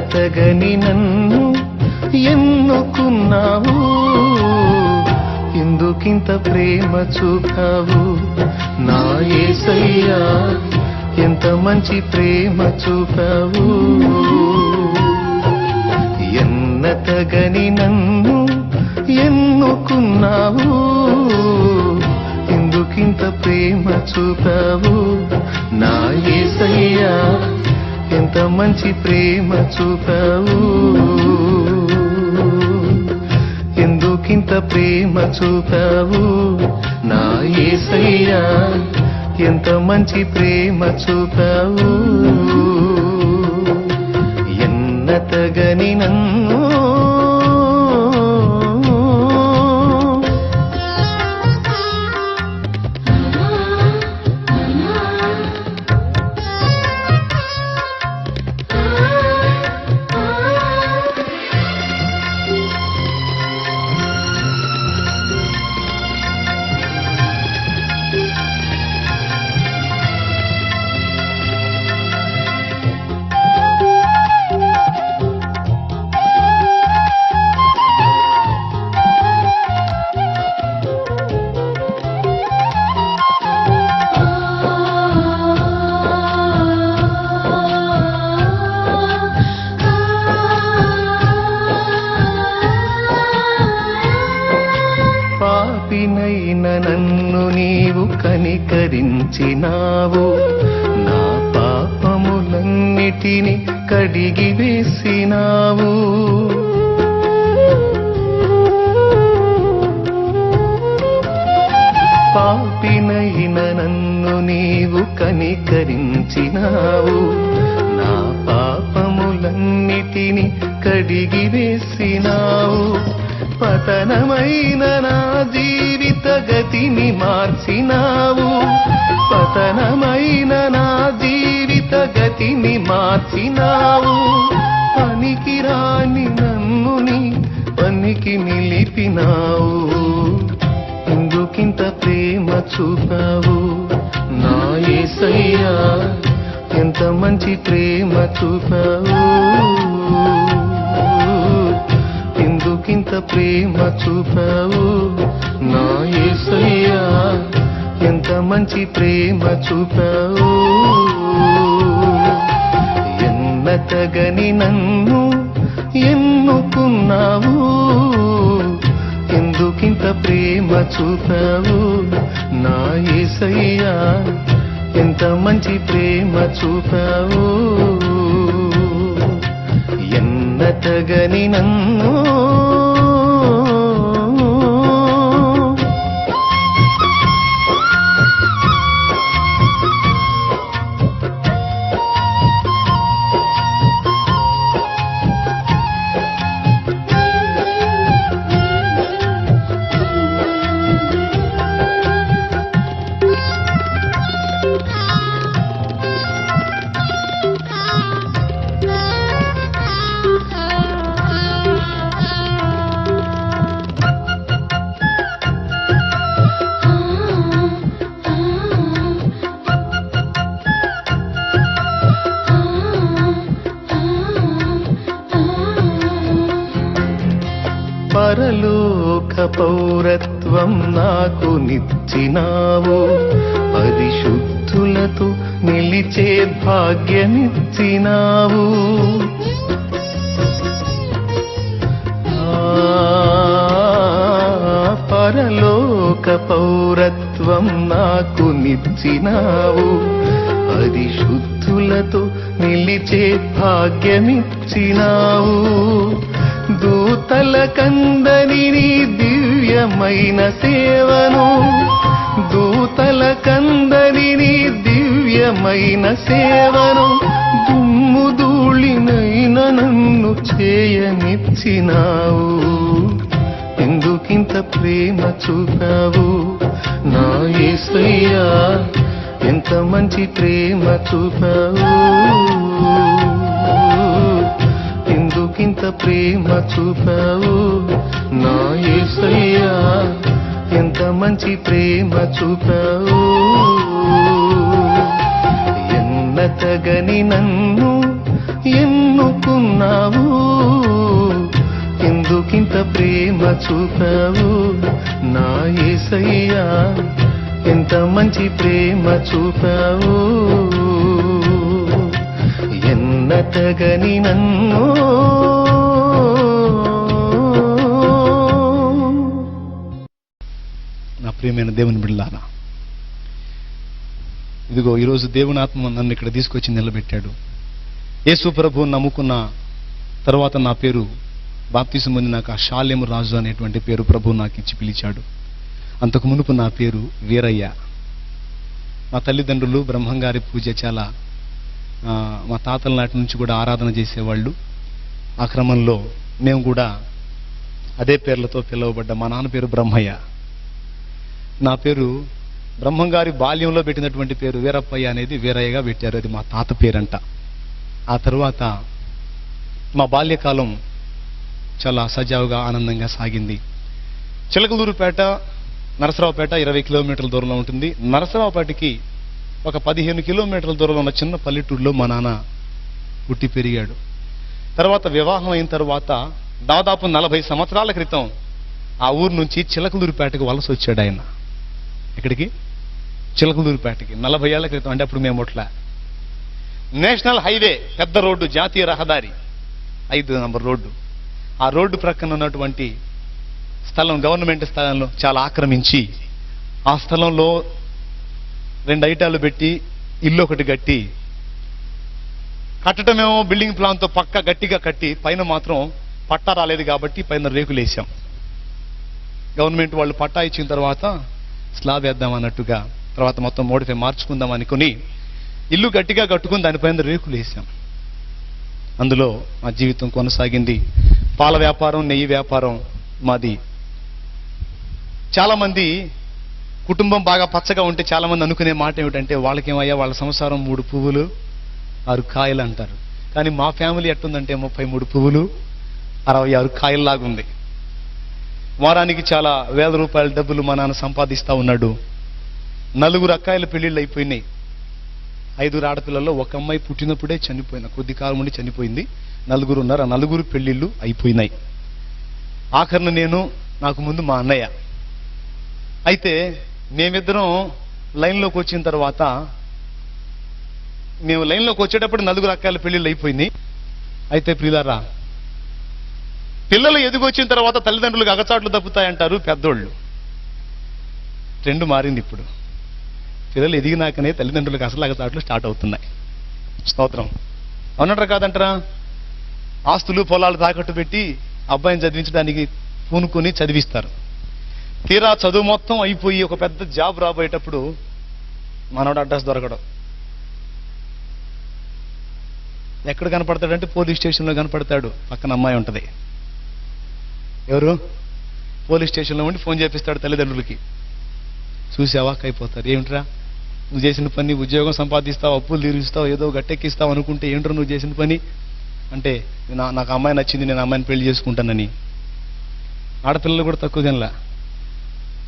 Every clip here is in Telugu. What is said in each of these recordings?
ఎన్నతగని నన్ను ఎన్నుకున్నావు, ఎందుకింత ప్రేమ చూపావు నా యేసయ్యా, ఎంత మంచి ప్రేమ చూపావు. ఎన్నతగని నన్ను ఎన్నుకున్నావు, ఎందుకింత ప్రేమ చూపావు నా యేసయ్యా, ఎంత మంచి ప్రేమ చూపావు. ఎందుకింత ప్రేమ చూపావు నా యేసయ్యా, ఎంత మంచి ప్రేమ చూపావు. ఎన్నతగని నన్ను పాపినైన నన్ను నీవు కనికరించినావు, నా పాపములన్నిటిని కడిగి వేసినావు. పాపినైన నన్ను నీవు కనికరించినావు, నా పాపములన్నిటిని కడిగి వేసినావు. పతనమైన నా జీవిత గతిని మార్చినావు, పతనమైన నా జీవిత గతిని మార్చినావు. పనికిరాని నన్ను నీ పనికి నిలిపినావు, ఎందుకింత ప్రేమ చూపావు నా యేసయ్యా, ఎంత మంచి ప్రేమ చూపావు. ఎందుకింత ప్రేమ చూపావు నా యేసయ్యా, ఎంత మంచి ప్రేమ చూపావు. ఎన్నతగని నన్ను ఎన్నుకున్నావు, ఎందుకింత ప్రేమ చూపావు నా యేసయ్యా, ఎంత మంచి ప్రేమ చూపావు. ఎన్నతగని నన్ను పరలోక పౌరత్వం నాకు నిచ్చినావు, పరిశుద్ధులతో నిలిచే భాగ్యమిచ్చినావు. పరలోక పౌరత్వం నాకు నిచ్చినావు, పరిశుద్ధులతో నిలిచే భాగ్యమిచ్చినావు. దూతల కందని నీ దివ్యమైన సేవను, దూతల కందని నీ దివ్యమైన సేవను, దుమ్ము ధూళినైన నన్ను చేయనిచ్చినావు. ఎందుకింత ప్రేమ చూపావు నా యేసయ్యా, ఎంత మంచి ప్రేమ చూపావు. ఎందుకింత ప్రేమ చూపావు నా యేసయ్యా, ఎంత మంచి ప్రేమ చూపావు. ఎన్నతగని నన్ను ఎన్నుకున్నావు, ఉన్నావు, ఎందుకింత ప్రేమ చూపావు నా యేసయ్యా, ఎంత మంచి ప్రేమ చూపావు. ఎన్నతగని నన్ను నా ప్రియమైన దేవుని బిడ్డలారా, ఇదిగో ఈరోజు దేవుని ఆత్మ నన్ను ఇక్కడ తీసుకొచ్చి నిలబెట్టాడు. యేసు ప్రభువుని నమ్ముకున్న తర్వాత నా పేరు బాప్తిసం పొందినాక షాలేము రాజు అనేటువంటి పేరు ప్రభువు నాకు ఇచ్చి పిలిచాడు. అంతకు మునుపు నా పేరు వీరయ్య. మా తల్లిదండ్రులు బ్రహ్మంగారి పూజ చాలా మా తాతల నాటి నుంచి కూడా ఆరాధన చేసేవాళ్ళు. ఆ క్రమంలో మేము కూడా అదే పేర్లతో పిలువబడ్డ. మా నాన్న పేరు బ్రహ్మయ్య, నా పేరు బ్రహ్మంగారి బాల్యంలో పెట్టినటువంటి పేరు వీరప్పయ్య అనేది వీరయ్యగా పెట్టారు. అది మా తాత పేరంట. ఆ తరువాత మా బాల్యకాలం చాలా సజావుగా ఆనందంగా సాగింది. చిలకలూరుపేట నరసరావుపేట 20 కిలోమీటర్ల దూరంలో ఉంటుంది. నరసరావుపేటకి ఒక 15 కిలోమీటర్ల దూరంలో ఉన్న చిన్న పల్లెటూరులో మా నాన్న పుట్టి పెరిగాడు. తర్వాత వివాహం అయిన తర్వాత దాదాపు 40 సంవత్సరాల క్రితం ఆ ఊరు నుంచి చిలకలూరుపేటకు వలస వచ్చాడు ఆయన. ఎక్కడికి? చిలకలూరుపేటకి. 40 ఏళ్ల క్రితం. అంటే అప్పుడు మేము ఒట్లా నేషనల్ హైవే, పెద్ద రోడ్డు, జాతీయ రహదారి 5 నంబర్ రోడ్డు. ఆ రోడ్డు ప్రక్కన ఉన్నటువంటి స్థలం గవర్నమెంట్ స్థలంలో చాలా ఆక్రమించి ఆ స్థలంలో 2 ఐటాలు పెట్టి ఇల్లు ఒకటి కట్టి, కట్టడమేమో బిల్డింగ్ ప్లాన్తో పక్క గట్టిగా కట్టి పైన మాత్రం పట్టా రాలేదు కాబట్టి పైన రేకులు వేసాం. గవర్నమెంట్ వాళ్ళు పట్టా ఇచ్చిన తర్వాత స్లాబ్ వేద్దాం అన్నట్టుగా తర్వాత మొత్తం మోడిఫై మార్చుకుందాం అనుకుని ఇల్లు గట్టిగా కట్టుకుని దానిపైన రేకులు వేసాం. అందులో మా జీవితం కొనసాగింది. పాల వ్యాపారం, నెయ్యి వ్యాపారం మాది. చాలా మంది కుటుంబం బాగా పచ్చగా ఉంటే చాలా మంది అనుకునే మాట ఏమిటంటే వాళ్ళకేమయ్యా వాళ్ళ సంసారం 3 పువ్వులు 6 కాయలు అంటారు. కానీ మా ఫ్యామిలీ ఎట్టుందంటే 33 పువ్వులు 66 కాయల్లాగుంది. వారానికి చాలా వేల రూపాయల డబ్బులు మా నాన్న సంపాదిస్తా ఉన్నాడు. 4 అక్కాయిల పెళ్లిళ్ళు అయిపోయినాయి. 5 ఆడపిల్లల్లో ఒక అమ్మాయి పుట్టినప్పుడే చనిపోయింది, కొద్ది కాలం ఉండి చనిపోయింది. 4 ఉన్నారు. ఆ 4 పెళ్లిళ్ళు అయిపోయినాయి. ఆఖరిన నేను, నాకు ముందు మా అన్నయ్య. అయితే మేమిద్దరం లైన్లోకి వచ్చిన తర్వాత, మేము లైన్లోకి వచ్చేటప్పుడు 4 అక్కాయిల పెళ్లిళ్ళు అయిపోయినాయి. అయితే ప్రియులారా, పిల్లలు ఎదిగొచ్చిన తర్వాత తల్లిదండ్రులకు అగచాట్లు తప్పుతాయంటారు పెద్దోళ్ళు. ట్రెండ్ మారింది ఇప్పుడు. పిల్లలు ఎదిగినాకనే తల్లిదండ్రులకు అసలు అగచాట్లు స్టార్ట్ అవుతున్నాయి. స్తోత్రం. అవునంటారా కాదంటారా? ఆస్తులు పొలాలు తాకట్టు పెట్టి అబ్బాయిని చదివించడానికి పూనుకొని చదివిస్తారు. తీరా చదువు మొత్తం అయిపోయి ఒక పెద్ద జాబ్ రాబోయేటప్పుడు మనోడు అడ్రస్ దొరకడం. ఎక్కడ కనపడతాడంటే పోలీస్ స్టేషన్లో కనపడతాడు. పక్కన అమ్మాయి ఉంటుంది. ఎవరు? పోలీస్ స్టేషన్లో ఉండి ఫోన్ చేపిస్తాడు తల్లిదండ్రులకి. చూసావా అయిపోతారు. ఏమిట్రా నువ్వు చేసిన పని? ఉద్యోగం సంపాదిస్తావు, అప్పులు తీరుస్తావు, ఏదో గట్టెక్కిస్తావు అనుకుంటే ఏంట్రా నువ్వు చేసిన పని అంటే, నాకు అమ్మాయి నచ్చింది, నేను అమ్మాయిని పెళ్లి చేసుకుంటానని. ఆడపిల్లలు కూడా తక్కువ తినలా.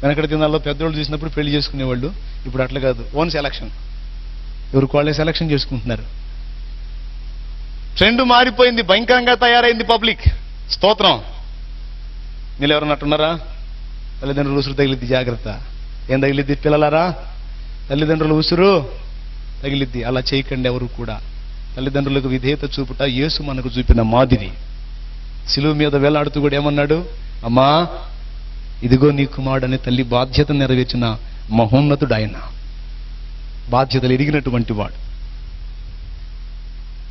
వెనకటి దినాల్లో పెద్దోళ్ళు చూసినప్పుడు పెళ్లి చేసుకునేవాళ్ళు. ఇప్పుడు అట్లా కాదు, ఓన్ సెలక్షన్. ఎవరికి వాళ్ళే సెలక్షన్ చేసుకుంటున్నారు. ట్రెండ్ మారిపోయింది, భయంకరంగా తయారైంది పబ్లిక్. స్తోత్రం. మీరు ఎవరన్నట్టున్నారా? తల్లిదండ్రులు ఉసురు తగిలిద్ది, జాగ్రత్త. ఏం తగిలిద్ది పిల్లలారా? తల్లిదండ్రులు ఉసురు తగిలిద్ది. అలా చేయకండి ఎవరు కూడా. తల్లిదండ్రులకు విధేయత చూపుట యేసు మనకు చూపిన మాదిరి. శిలువ మీద వేలాడుతూ కూడా ఏమన్నాడు? అమ్మా ఇదిగో నీ కుమారుడు అనే తల్లి బాధ్యత నెరవేర్చిన మహోన్నతుడు ఆయన. బాధ్యతలు ఎరిగినటువంటి వాడు.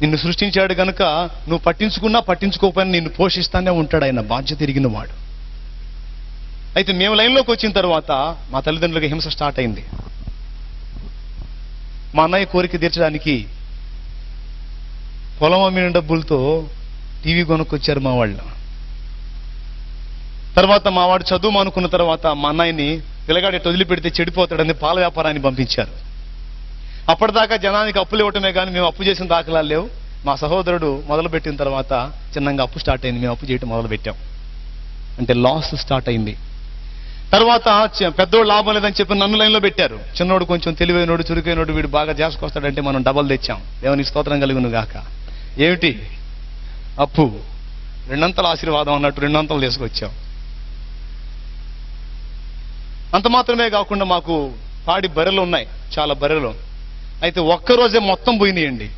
నిన్ను సృష్టించాడు గనుక నువ్వు పట్టించుకున్నా పట్టించుకోకపోయినా నిన్ను పోషిస్తానే ఉంటాడు ఆయన. బాధ్యత ఎరిగిన వాడు. అయితే మేము లైన్లోకి వచ్చిన తర్వాత మా తల్లిదండ్రులకు హింస స్టార్ట్ అయింది. మా అన్నయ్య కోరిక తీర్చడానికి పొలం అమ్మిన డబ్బులతో టీవీ కొనుక్కొచ్చారు మా వాళ్ళు. తర్వాత మా వాడు చదువు అనుకున్న తర్వాత మా అన్నయ్యని పిల్లగాడి వదిలిపెడితే చెడిపోతాడని పాల వ్యాపారాన్ని పంపించారు. అప్పటిదాకా జనానికి అప్పులు ఇవ్వటమే కానీ మేము అప్పు చేసిన దాఖలాలు లేవు. మా సహోదరుడు మొదలుపెట్టిన తర్వాత చిన్నగా అప్పు స్టార్ట్ అయింది. మేము అప్పు చేయటం మొదలుపెట్టాం. అంటే లాస్ స్టార్ట్ అయింది. తర్వాత పెద్దోడు లాభం లేదని చెప్పి నన్ను లైన్లో పెట్టారు. చిన్నోడు కొంచెం తెలివైనోడు, చురుకైనోడు, వీడు బాగా చేసుకొస్తాడంటే మనం డబల్ తెచ్చాం. దేవునికి స్తోత్రం కలుగును గాక. ఏమిటి? అప్పు, రెండంతల ఆశీర్వాదం అన్నట్టు రెండంతలు తీసుకొచ్చాం. అంత మాత్రమే కాకుండా మాకు పాడి బర్రెలు ఉన్నాయి, చాలా బర్రెలు. అయితే ఒక్కరోజే మొత్తం పోయినాయండి.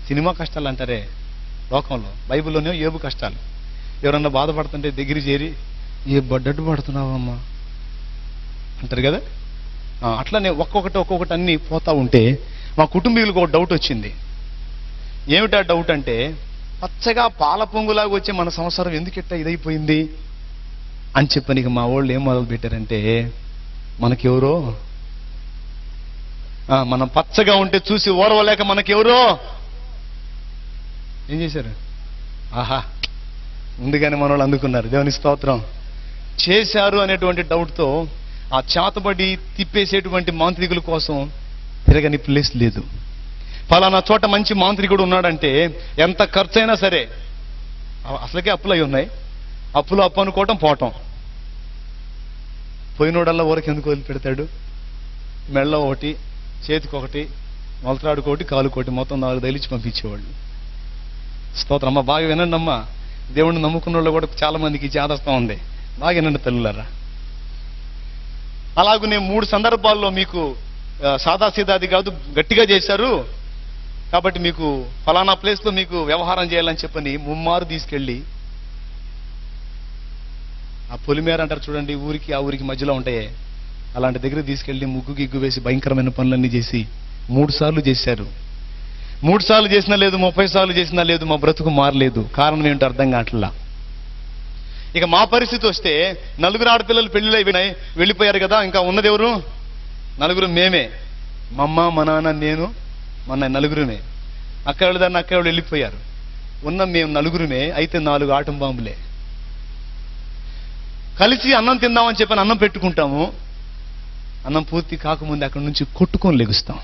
సినిమా కష్టాలు అంటారే లోకంలో, బైబిల్లోనే ఏబు కష్టాలు. ఎవరన్నా బాధపడుతుంటే దగ్గర చేరి ఏ బడ్డట్టు పడుతున్నావమ్మా అంటారు కదా. అట్లనే ఒక్కొక్కటి అన్ని పోతా ఉంటే మా కుటుంబీకులకు ఒక డౌట్ వచ్చింది. ఏమిటా డౌట్ అంటే, పచ్చగా పాల పొంగులాగా వచ్చే మన సంసారం ఎందుకిట్ట ఇదైపోయింది అని చెప్పని మా వాళ్ళు ఏం మొదలు పెట్టారంటే, మనకెవరో మనం పచ్చగా ఉంటే చూసి ఓర్వలేక మనకెవరో ఏం చేశారు, ఆహా ముందుగానే మన వాళ్ళు అందుకున్నారు, దేవుని స్తోత్రం, చేశారు అనేటువంటి డౌట్తో ఆ చేతబడి తిప్పేసేటువంటి మాంత్రికుల కోసం తిరగని ప్లేస్ లేదు. ఫలానా చోట మంచి మాంత్రికుడు ఉన్నాడంటే ఎంత ఖర్చైనా సరే, అసలుకే అప్పులు అయి ఉన్నాయి, అప్పులు అప్పు అనుకోవటం పోవటం. పోయినోడల్లా ఊరికి ఎందుకు వదిలిపెడతాడు? మెళ్ళ ఒకటి, చేతికి ఒకటి, మొలతాడుకోటి, కాలుకోటి, మొత్తం 4 తగిలించి పంపించేవాళ్ళు. స్తోత్రం. అమ్మ బాగా వినండి అమ్మా, దేవుణ్ణి నమ్ముకున్న వాళ్ళు కూడా చాలా మందికి చేదస్తం ఉంది. బాగా వినండి తల్లులారా. అలాగూ నేను 3 సందర్భాల్లో మీకు సాదాసీదాది కాదు గట్టిగా చేశారు కాబట్టి మీకు ఫలానా ప్లేస్లో మీకు వ్యవహారం చేయాలని చెప్పని ముమ్మారు తీసుకెళ్ళి, ఆ పొలిమేర అంటారు చూడండి, ఊరికి ఆ ఊరికి మధ్యలో ఉంటాయే, అలాంటి దగ్గర తీసుకెళ్ళి ముగ్గు గిగ్గు వేసి భయంకరమైన పనులన్నీ చేసి 3 సార్లు చేశారు. 3 సార్లు చేసినా లేదు, 30 సార్లు చేసినా లేదు, మా బ్రతుకు మారలేదు. కారణం ఏంటో అర్థం కావట్లా. ఇక మా పరిస్థితి వస్తే 4 ఆడపిల్లలు పెళ్లిలో వెళ్ళిపోయారు కదా, ఇంకా ఉన్నది ఎవరు? 4 మేమే. మా అమ్మ, మా నాన్న, నేను, మా 4 అక్కవాళ్ళు దాన్ని అక్కవాళ్ళు వెళ్ళిపోయారు. ఉన్న మేము 4 అయితే 4 ఆటం బాంబులే. కలిసి అన్నం తిందామని చెప్పని అన్నం పెట్టుకుంటాము, అన్నం పూర్తి కాకముందు అక్కడి నుంచి కొట్టుకొని లెగుస్తాం.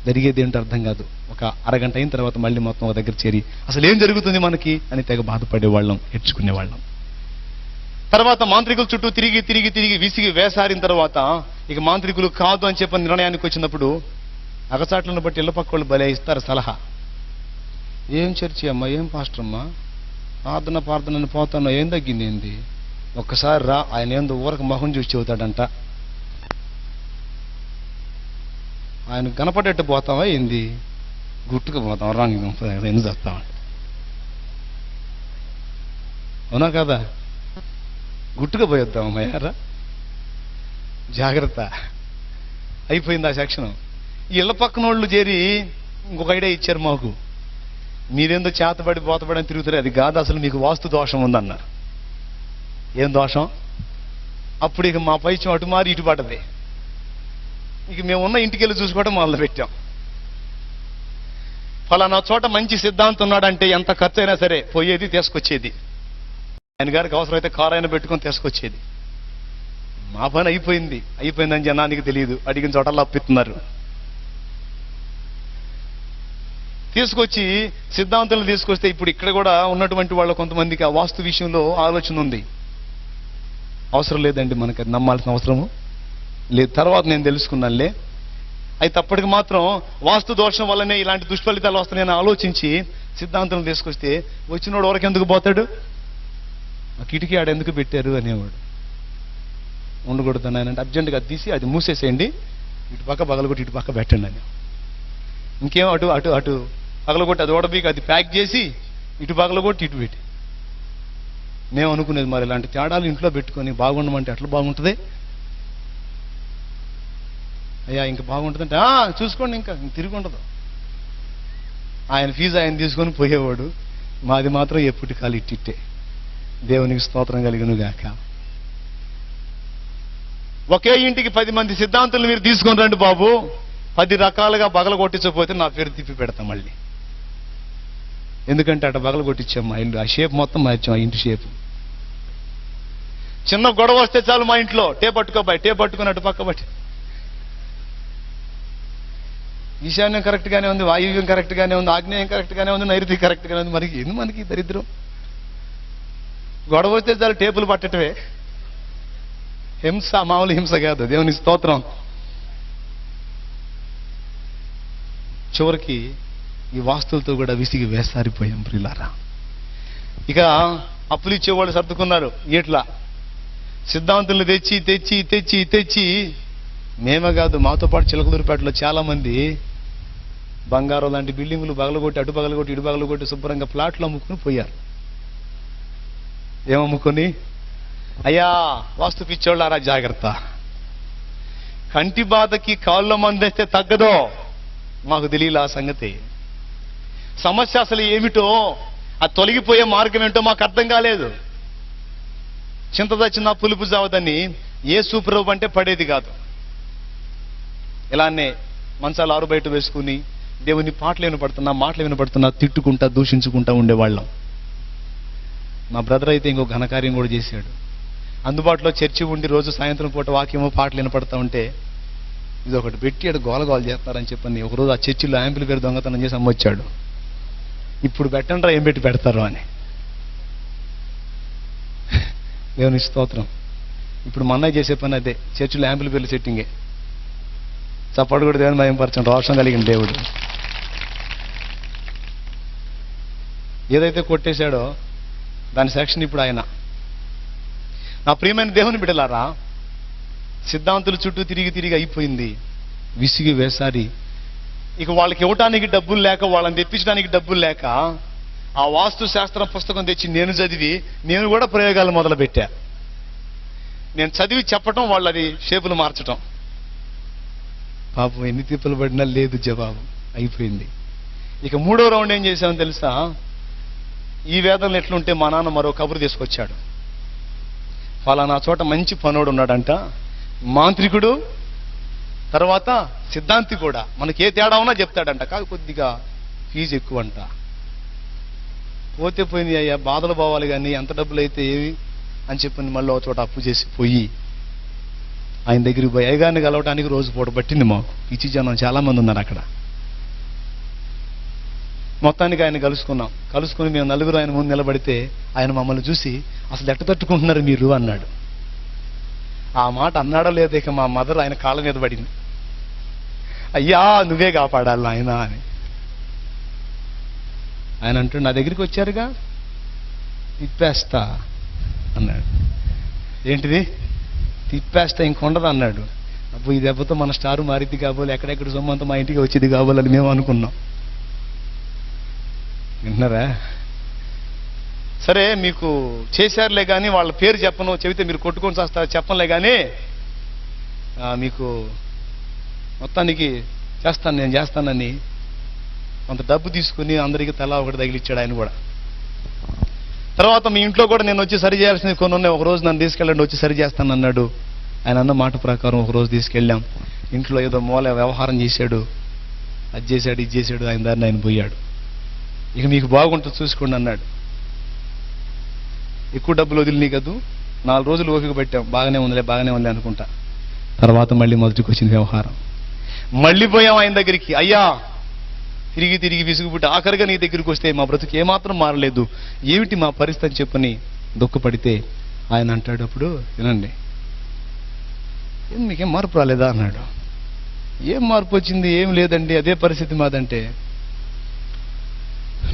జరిగేది ఏంటో అర్థం కాదు. ఒక అరగంట అయిన తర్వాత మళ్ళీ మొత్తం ఒక దగ్గర చేరి అసలు ఏం జరుగుతుంది మనకి అని తెగ బాధపడేవాళ్ళం, ఏడ్చుకునేవాళ్ళం. తర్వాత మాంత్రికుల చుట్టూ తిరిగి విసిగి వేసారిన తర్వాత ఇక మాంత్రికులు కాదు అని చెప్పని నిర్ణయానికి వచ్చినప్పుడు అగచాట్లను బట్టి ఇళ్ల పక్క వాళ్ళు భలే ఇస్తారు సలహా. ఏం చర్చి అమ్మా, ఏం పాస్టర్ అమ్మా, ప్రార్థన పోతాను, ఏం తగ్గింది ఏంది, ఒక్కసారి రా, ఆయన ఏందో ఊరకు మొహం చూసి చెబుతాడంట, ఆయన కనపడేట్టు పోతావా ఏంది, గుట్టుకు పోతాం, రాంగ్ ఎందుకు చేస్తామంట. అవునా కదా, గుట్టుకు పోయొద్దాం అమ్మాయారా, జాగ్రత్త. అయిపోయింది ఆ సెక్షన్. ఈ ఇళ్ల పక్కన వాళ్ళు చేరి ఇంకొక ఐడియా ఇచ్చారు మాకు, మీరేందో చేతబడి బోతబడి తిరుగుతారు, అది కాదు, అసలు మీకు వాస్తు దోషం ఉందన్నారు. ఏం దోషం? అప్పుడు ఇక మా పైచం అటు మారి ఇటు పడ్డది. ఇక మేము ఉన్న ఇంటికి వెళ్ళి చూసుకోవడం మొదలు పెట్టాం. ఫలానా చోట మంచి సిద్ధాంతం ఉన్నాడంటే ఎంత ఖర్చు అయినా సరే పోయేది, తీసుకొచ్చేది. ఆయన గారికి అవసరమైతే కారు అయినా పెట్టుకొని తీసుకొచ్చేది. మా పని అయిపోయిందని జనానికి తెలియదు, అడిగిన చోటల్లో అప్పిస్తున్నారు. తీసుకొచ్చి సిద్ధాంతాలు తీసుకొస్తే ఇప్పుడు ఇక్కడ కూడా ఉన్నటువంటి వాళ్ళ కొంతమందికి ఆ వాస్తు విషయంలో ఆలోచన ఉంది. అవసరం లేదండి, మనకి అది నమ్మాల్సిన అవసరము లేదు. తర్వాత నేను తెలుసుకున్నానులే. అయితే అప్పటికి మాత్రం వాస్తు దోషం వల్లనే ఇలాంటి దుష్ఫలితాలు వస్తాయని ఆలోచించి సిద్ధాంతం తీసుకొస్తే వచ్చినోడు ఎవరికి ఎందుకు పోతాడు, ఆ కిటికీ ఆడ ఎందుకు పెట్టారు అనేవాడు. ఉండకూడదు అంటే అర్జెంటుగా తీసి అది మూసేసేయండి, ఇటు పక్క పగలగొట్టి ఇటు పక్క పెట్టండి అని. ఇంకేం అటు అటు అటు పగలగొట్టి అది ఓడబీకి అది ప్యాక్ చేసి ఇటు పగలగొట్టి ఇటు పెట్టి. మేము అనుకునేది మరి ఇలాంటి తేడాలు ఇంట్లో పెట్టుకొని బాగుండమంటే ఎట్లా బాగుంటుంది అయ్యా, ఇంకా బాగుంటుందంటే చూసుకోండి, ఇంకా తిరిగి ఉండదు. ఆయన ఫీజు ఆయన తీసుకొని పోయేవాడు, మాది మాత్రం ఎప్పటి కాలు ఇట్టిట్టే. దేవునికి స్తోత్రం కలిగిన గాక. ఒకే ఇంటికి 10 మంది సిద్ధాంతులు మీరు తీసుకొని రండి బాబు, 10 రకాలుగా బగల కొట్టించకపోతే నా పేరు తిప్పి పెడతాం మళ్ళీ. ఎందుకంటే అటు బగల కొట్టించాం మా ఇల్లు, ఆ షేప్ మొత్తం మార్చాం, ఆ ఇంటి షేపు. చిన్న గొడవ వస్తే చాలు మా ఇంట్లో టేప్ పట్టుకొని అటు పక్క బట్టి. ఈశాన్యం కరెక్ట్ గానే ఉంది, వాయువ్యం కరెక్ట్ గానే ఉంది, ఆగ్నేయం కరెక్ట్ గానే ఉంది, నైరుతి కరెక్ట్ గానే ఉంది. మనకి దరిద్రం. గొడవ వస్తే చాలు టేపులు పట్టటమే. హింస మామూలు హింస కాదు. దేవుని స్తోత్రం. చివరికి ఈ వాస్తువులతో కూడా విసిగి వేసారిపోయాం ప్రియులారా. ఇక అప్పులు ఇచ్చేవాళ్ళు సర్దుకున్నారు. ఇట్లా సిద్ధాంతులు తెచ్చి తెచ్చి తెచ్చి తెచ్చి మేమే కాదు, మాతో పాటు చిలకలూరుపేటలో చాలా మంది బంగారం లాంటి బిల్డింగులు పగలగొట్టి, అటు పగలగొట్టి ఇటు పగలగొట్టి శుభ్రంగా ప్లాట్లు అమ్ముకుని పోయారు. ఏమమ్ముకొని, అయ్యా వాస్తు పిచ్చోళ్ళారా జాగ్రత్త, కంటి బాధకి కాళ్ళ మందేస్తే తగ్గదో మాకు తెలియలే ఆ సంగతి. సమస్య అసలు ఏమిటో, ఆ తొలగిపోయే మార్గం ఏంటో మాకు అర్థం కాలేదు. చింత తెచ్చిన పులుపు జావదని యేసు ప్రభు అంటే పడేది కాదు. ఇలానే మంచాలు ఆరు బయట వేసుకుని దేవుని పాటలు వినపడుతున్నా, మాటలు వినపడుతున్నా, తిట్టుకుంటా దూషించుకుంటా ఉండేవాళ్ళం. మా బ్రదర్ అయితే ఇంకో ఘనకార్యం కూడా చేశాడు. అందుబాటులో చర్చి ఉండి రోజు సాయంత్రం పూట వాక్యమో పాటలు వినపడతా ఉంటే ఇది ఒకటి పెట్టి అటు గోలగోలు చేస్తారని చెప్పని ఒకరోజు ఆ చర్చిలో యాంప్లిఫైర్ దొంగతనం చేసి అమ్మొచ్చాడు. ఇప్పుడు పెట్టండ్రా ఏం పెట్టి పెడతారు అని. దేవుని స్తోత్రం. ఇప్పుడు మా అన్నయ్య చేసే పని అదే, చర్చిలో యాంప్లిఫైర్లు సెట్టింగే. చప్పడు కూడా దేవుని భయంపరచండి, రోషం కలిగిన దేవుడు. ఏదైతే కొట్టేశాడో దాని సెక్షన్ ఇప్పుడు ఆయన. నా ప్రియమైన దేవుని బిడ్డలారా, సిద్ధాంతుల చుట్టూ తిరిగి తిరిగి అయిపోయింది, విసిగి వేసారి. ఇక వాళ్ళకి ఇవ్వటానికి డబ్బులు లేక, వాళ్ళని తెప్పించడానికి డబ్బులు లేక ఆ వాస్తు శాస్త్రం పుస్తకం తెచ్చి నేను చదివి నేను కూడా ప్రయోగాలు మొదలుపెట్టా. నేను చదివి చెప్పటం, వాళ్ళది షేపులు మార్చటం. పాపం ఎన్ని తిప్పలు పడినా లేదు జవాబు, అయిపోయింది. ఇక మూడో రౌండ్ ఏం చేశామని తెలుసా? ఈ వేదనలు ఎట్లుంటే మా నాన్న మరో కబురు తీసుకొచ్చాడు. ఫలానా చోట మంచి పనోడు ఉన్నాడంట, మాంత్రికుడు, తర్వాత సిద్ధాంతి కూడా, మనకి ఏ తేడా ఉన్నా చెప్తాడంట, కాదు కొద్దిగా ఫీజు ఎక్కువ అంట. పోతే పోయింది అయ్యా, బాధలు పోవాలి కానీ ఎంత డబ్బులు అయితే ఏవి అని చెప్పి మళ్ళీ ఒక చోట అప్పు చేసి పోయి ఆయన దగ్గరికి పోయి అయ్యగారిని కలవటానికి రోజు పూట పట్టింది మాకు. పిచ్చి జనం చాలా మంది ఉన్నారు అక్కడ. మొత్తానికి ఆయన కలుసుకుని మేము నలుగురు ఆయన ముందు నిలబడితే ఆయన మమ్మల్ని చూసి అసలు ఎట్ట తట్టుకుంటున్నారు మీరు అన్నాడు. ఆ మాట అన్నాడో లేదో ఇక మా మదర్ ఆయన కాళ్ళ మీద పడింది. అయ్యా నువ్వే కాపాడాలి ఆయన అని. ఆయన అంటూ నా దగ్గరికి వచ్చారుగా, తిప్పేస్తా అన్నాడు. ఏంటిది తిప్పేస్తా, ఇంకొండదు అన్నాడు. అప్పుడు ఈ దెబ్బతో మన స్టారు మారిద్ది కాబోలు, ఎక్కడెక్కడ సొమ్మంతా మా ఇంటికి వచ్చేది కాబోలని మేము అనుకున్నాం. విన్నారా? సరే మీకు చేశారులే కానీ వాళ్ళ పేరు చెప్పను, చెబితే మీరు కొట్టుకొని చేస్తారు, చెప్పనులే కానీ మీకు మొత్తానికి చేస్తాను, నేను చేస్తానని కొంత డబ్బు తీసుకుని అందరికీ తలా ఒకటి తగిలిచ్చాడు ఆయన కూడా. తర్వాత మీ ఇంట్లో కూడా నేను వచ్చి సరి చేయాల్సింది కొన్ని ఉన్నాయి, ఒకరోజు నన్ను తీసుకెళ్ళండి వచ్చి సరి చేస్తానన్నాడు. ఆయన అన్న మాట ప్రకారం ఒకరోజు తీసుకెళ్ళాం. ఇంట్లో ఏదో మూల వ్యవహారం చేశాడు, అది చేశాడు ఇది చేశాడు, ఆయన దారిని ఆయన పోయాడు. ఇక మీకు బాగుంటుంది చూసుకోండి అన్నాడు. ఎక్కువ డబ్బులు వదిలినాయి కదూ, 4 రోజులు ఓపిక పెట్టాం, బాగానే ఉందిలే అనుకుంటా. తర్వాత మళ్ళీ మొదటికి వచ్చింది వ్యవహారం. మళ్ళీ పోయాం ఆయన దగ్గరికి. అయ్యా తిరిగి తిరిగి విసుగుపుట్టి ఆఖరిగా నీ దగ్గరికి వస్తే మా బ్రతుకు ఏమాత్రం మారలేదు, ఏమిటి మా పరిస్థితి అని చెప్పని దుఃఖపడితే ఆయన అంటాడు, అప్పుడు వినండి, మీకేం మార్పు రాలేదా అన్నాడు. ఏం మార్పు వచ్చింది? ఏం లేదండి, అదే పరిస్థితి మాదంటే.